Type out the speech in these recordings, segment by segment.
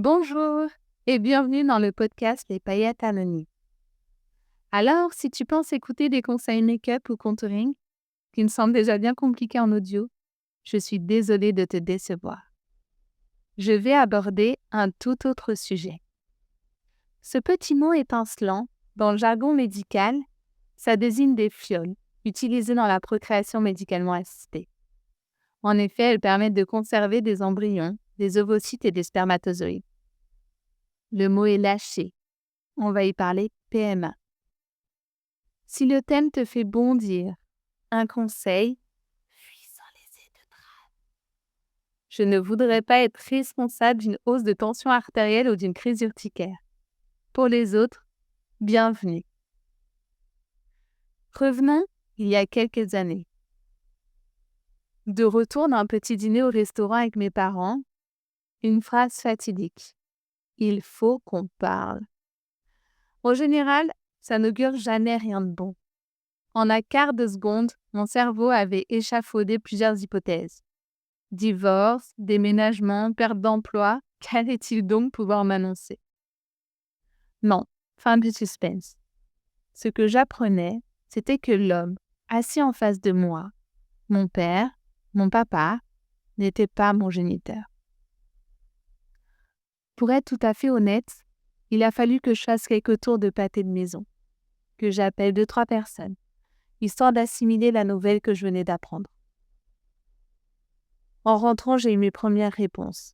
Bonjour et bienvenue dans le podcast Les paillettes anonymes. Alors, si tu penses écouter des conseils make-up ou contouring qui me semblent déjà bien compliqués en audio, je suis désolée de te décevoir. Je vais aborder un tout autre sujet. Ce petit mot étincelant, dans le jargon médical, ça désigne des fioles utilisées dans la procréation médicalement assistée. En effet, elles permettent de conserver des embryons, des ovocytes et des spermatozoïdes. Le mot est lâché. On va y parler PMA. Si le thème te fait bondir, un conseil, fuis sans laisser de traces. Je ne voudrais pas être responsable d'une hausse de tension artérielle ou d'une crise urticaire. Pour les autres, bienvenue. Revenons il y a quelques années. De retour d'un petit dîner au restaurant avec mes parents, une phrase fatidique. Il faut qu'on parle. En général, ça n'augure jamais rien de bon. En un quart de seconde, mon cerveau avait échafaudé plusieurs hypothèses. Divorce, déménagement, perte d'emploi, qu'allait-il donc pouvoir m'annoncer? Non, fin du suspense. Ce que j'apprenais, c'était que l'homme, assis en face de moi, mon père, mon papa, n'était pas mon géniteur. Pour être tout à fait honnête, il a fallu que je fasse quelques tours de pâté de maison, que j'appelle 2-3 personnes, histoire d'assimiler la nouvelle que je venais d'apprendre. En rentrant, j'ai eu mes premières réponses.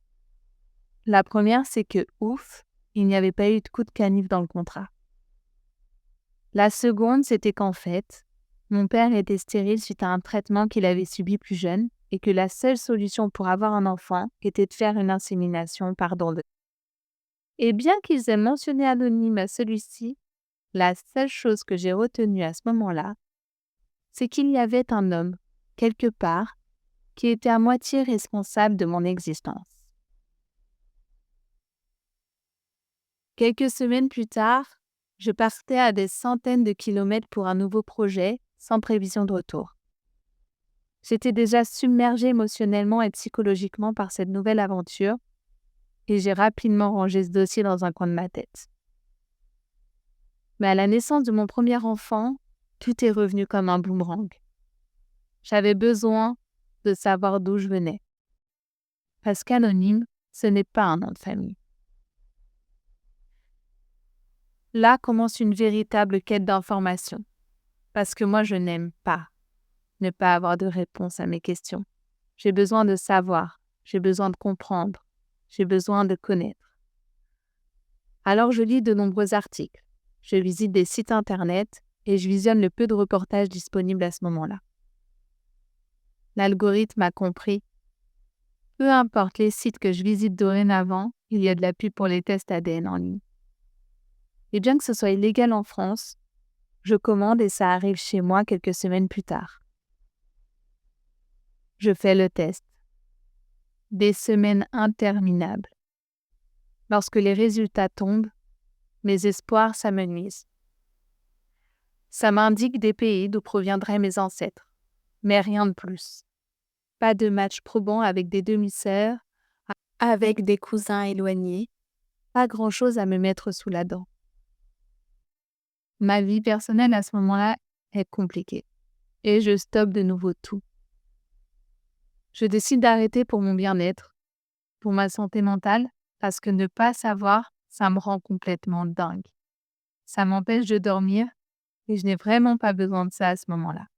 La première, c'est que, ouf, il n'y avait pas eu de coup de canif dans le contrat. La seconde, c'était qu'en fait, mon père était stérile suite à un traitement qu'il avait subi plus jeune et que la seule solution pour avoir un enfant était de faire une insémination par don de. Et bien qu'ils aient mentionné anonyme à celui-ci, la seule chose que j'ai retenue à ce moment-là, c'est qu'il y avait un homme, quelque part, qui était à moitié responsable de mon existence. Quelques semaines plus tard, je partais à des centaines de kilomètres pour un nouveau projet, sans prévision de retour. J'étais déjà submergée émotionnellement et psychologiquement par cette nouvelle aventure et j'ai rapidement rangé ce dossier dans un coin de ma tête. Mais à la naissance de mon premier enfant, tout est revenu comme un boomerang. J'avais besoin de savoir d'où je venais. Parce qu'anonyme, ce n'est pas un nom de famille. Là commence une véritable quête d'information. Parce que moi, je n'aime pas ne pas avoir de réponse à mes questions. J'ai besoin de savoir, j'ai besoin de comprendre, j'ai besoin de connaître. Alors je lis de nombreux articles, je visite des sites internet et je visionne le peu de reportages disponibles à ce moment-là. L'algorithme a compris. Peu importe les sites que je visite dorénavant, il y a de la pub pour les tests ADN en ligne. Et bien que ce soit illégal en France, je commande et ça arrive chez moi quelques semaines plus tard. Je fais le test. Des semaines interminables. Lorsque les résultats tombent, mes espoirs s'amenuisent. Ça m'indique des pays d'où proviendraient mes ancêtres, mais rien de plus. Pas de match probant avec des demi-sœurs, avec des cousins éloignés, pas grand-chose à me mettre sous la dent. Ma vie personnelle à ce moment-là est compliquée et je stoppe de nouveau tout. Je décide d'arrêter pour mon bien-être, pour ma santé mentale, parce que ne pas savoir, ça me rend complètement dingue. Ça m'empêche de dormir et je n'ai vraiment pas besoin de ça à ce moment-là.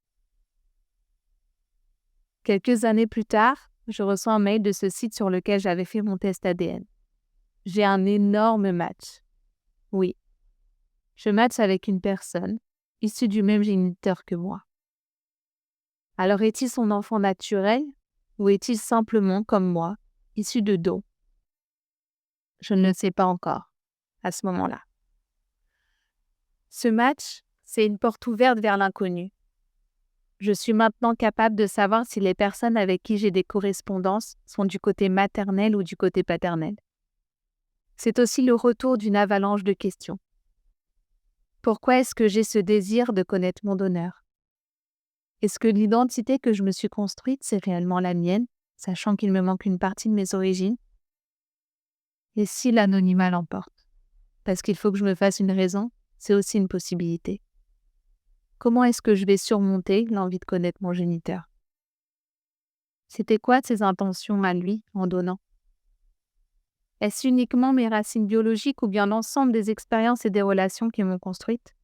Quelques années plus tard, je reçois un mail de ce site sur lequel j'avais fait mon test ADN. J'ai un énorme match. Oui, je match avec une personne issue du même géniteur que moi. Alors est-il son enfant naturel ou est-il simplement, comme moi, issu de dos? Je ne le sais pas encore, à ce moment-là. Ce match, c'est une porte ouverte vers l'inconnu. Je suis maintenant capable de savoir si les personnes avec qui j'ai des correspondances sont du côté maternel ou du côté paternel. C'est aussi le retour d'une avalanche de questions. Pourquoi est-ce que j'ai ce désir de connaître mon donneur? Est-ce que l'identité que je me suis construite, c'est réellement la mienne, sachant qu'il me manque une partie de mes origines? Et si l'anonymat l'emporte? Parce qu'il faut que je me fasse une raison, c'est aussi une possibilité. Comment est-ce que je vais surmonter l'envie de connaître mon géniteur? C'était quoi ses intentions à lui en donnant? Est-ce uniquement mes racines biologiques ou bien l'ensemble des expériences et des relations qui m'ont construite?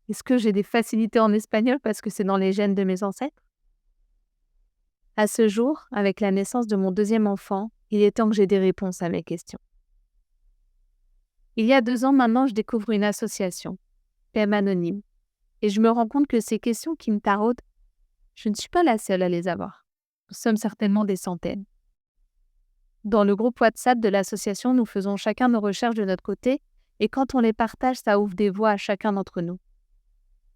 Est-ce que j'ai des facilités en espagnol parce que c'est dans les gènes de mes ancêtres? À ce jour, avec la naissance de mon deuxième enfant, il est temps que j'ai des réponses à mes questions. Il y a 2 ans maintenant, je découvre une association, PM Anonyme, et je me rends compte que ces questions qui me taraudent, je ne suis pas la seule à les avoir. Nous sommes certainement des centaines. Dans le groupe WhatsApp de l'association, nous faisons chacun nos recherches de notre côté, et quand on les partage, ça ouvre des voies à chacun d'entre nous.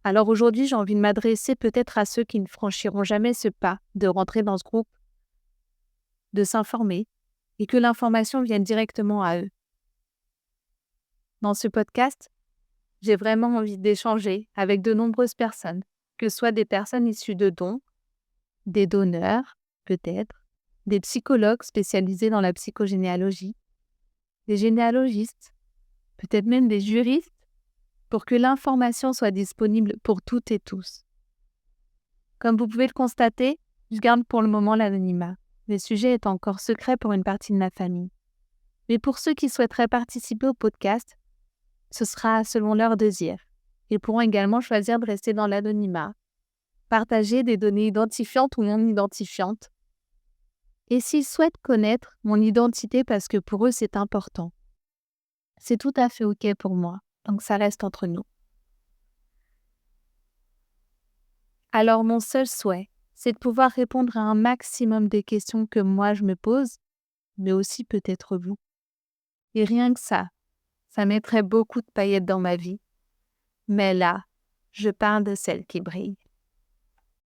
Alors aujourd'hui, j'ai envie de m'adresser peut-être à ceux qui ne franchiront jamais ce pas de rentrer dans ce groupe, de s'informer, et que l'information vienne directement à eux. Dans ce podcast, j'ai vraiment envie d'échanger avec de nombreuses personnes, que ce soit des personnes issues de dons, des donneurs, peut-être, des psychologues spécialisés dans la psychogénéalogie, des généalogistes, peut-être même des juristes, pour que l'information soit disponible pour toutes et tous. Comme vous pouvez le constater, je garde pour le moment l'anonymat. Le sujet est encore secret pour une partie de ma famille. Mais pour ceux qui souhaiteraient participer au podcast, ce sera selon leur désir. Ils pourront également choisir de rester dans l'anonymat, partager des données identifiantes ou non identifiantes. Et s'ils souhaitent connaître mon identité parce que pour eux c'est important, c'est tout à fait OK pour moi, donc ça reste entre nous. Alors mon seul souhait, c'est de pouvoir répondre à un maximum des questions que moi je me pose, mais aussi peut-être vous. Et rien que ça mettrait beaucoup de paillettes dans ma vie. Mais là, je parle de celles qui brillent.